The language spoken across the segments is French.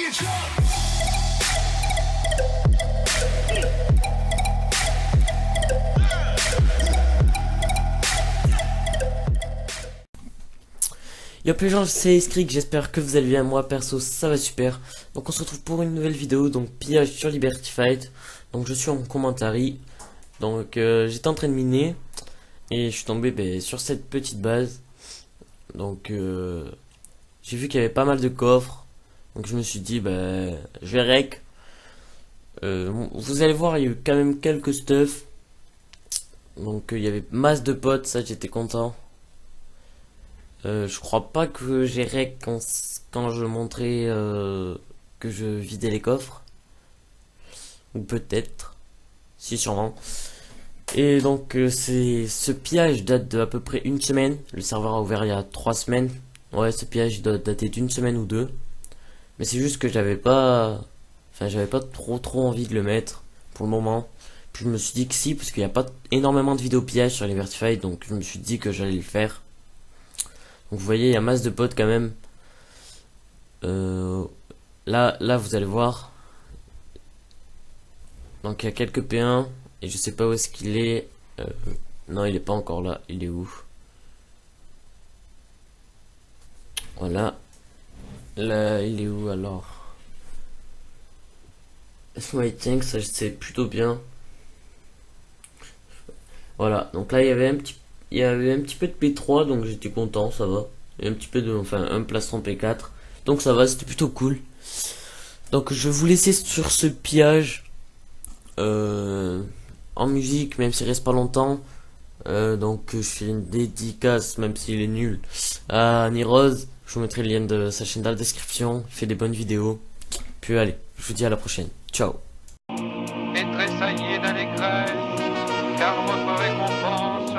Yo les gens, c'est Skrik, j'espère que vous allez bien. Moi perso ça va super. Donc on se retrouve pour une nouvelle vidéo, donc pillage sur Liberty Fight. Donc je suis en commentary. Donc j'étais en train de miner et je suis tombé sur cette petite base. Donc j'ai vu qu'il y avait pas mal de coffres. Donc je me suis dit je vais rec. Vous allez voir, il y a eu quand même quelques stuff. Donc il y avait masse de potes, ça j'étais content. Je crois pas que j'ai rec quand je montrais que je vidais les coffres. Ou peut-être. Si, sûrement. Et donc ce pillage date de à peu près une semaine. Le serveur a ouvert il y a 3 semaines. Ouais, ce pillage doit dater d'une semaine ou deux. Mais c'est juste que j'avais pas trop envie de le mettre pour le moment. Puis je me suis dit que si, parce qu'il n'y a pas énormément de vidéos pillage sur les Vertify, donc je me suis dit que j'allais le faire. Donc vous voyez, il y a masse de potes quand même. Là vous allez voir. Donc il y a quelques P1 et je sais pas où est-ce qu'il est. Non, il est pas encore là. Il est où? Voilà. Là, il est où alors? Smite Tank, ça c'est plutôt bien. Voilà. Donc là il y avait un petit peu de P3, donc j'étais content, ça va. Et un petit peu de, un plastron P4. Donc ça va, c'était plutôt cool. Donc je vais vous laisser sur ce pillage en musique, même s'il reste pas longtemps. Donc je fais une dédicace, même s'il est nul, à Nirose. Je vous mettrai le lien de sa chaîne dans la description. Il fait des bonnes vidéos. Puis allez, je vous dis à la prochaine. Ciao. Et tressaillez d'allégresse, car votre récompense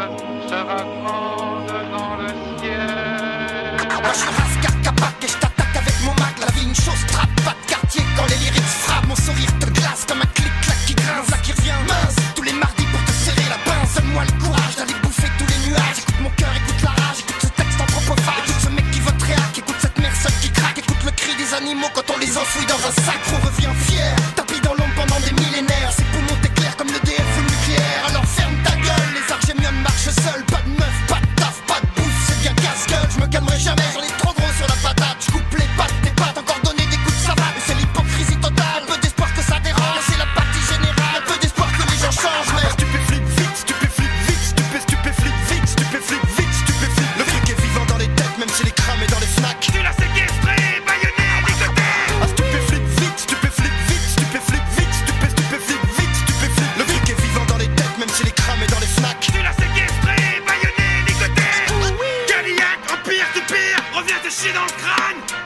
sera grande dans le ciel. Moi je suis Rascar Capac et je t'attaque avec mon mag. La vie une chose trappe, pas de quartier quand les lyrics frappent. Mon sourire te glace comme un clic-clac qui grince. Là qui revient mince, tous les mardis pour te serrer la pince. Donne-moi le courage d'aller bouffer tous les nuages. Écoute mon cœur, écoute la rage, écoute ce texte anthropophage. Écoute ce mec qui vote réac, écoute cette mère seule qui craque. Écoute le cri des animaux quand on les enfouit dans un sac. On revient fier, tapis dans l'ombre pendant des millénaires. Ses poumons t'éclairent comme le DF ou le nucléaire. Alors ferme ta gueule, les argémions marchent seuls. Pas de meuf, pas de taf, pas de bouffe, c'est bien casse-gueule. Je me calmerai jamais, j'en ai trop gros sur la patate. Je coupe les pattes, tes pattes, encore donner des coups de savate. Mais c'est l'hypocrisie totale, un peu d'espoir que ça dérange. C'est la partie générale, un peu d'espoir que les gens changent. Mais stupéflip vite, stupéflip vite, stupéflip vite, stupéflip vite, stupéflip. Le truc est vivant dans les têtes, même chez les cramés dans les snacks. Tu l'as séquestré, baïonné, ligoté. Ah, stupéflip vite, stupéflip vite, stupéflip vite, stupéflip vite, stupéflip. Le truc est vivant dans les têtes, même chez les cramés dans les snacks. Tu l'as séquestré, baïonné, ligoté. Cadillac, empire du pire, reviens te chier dans le crâne.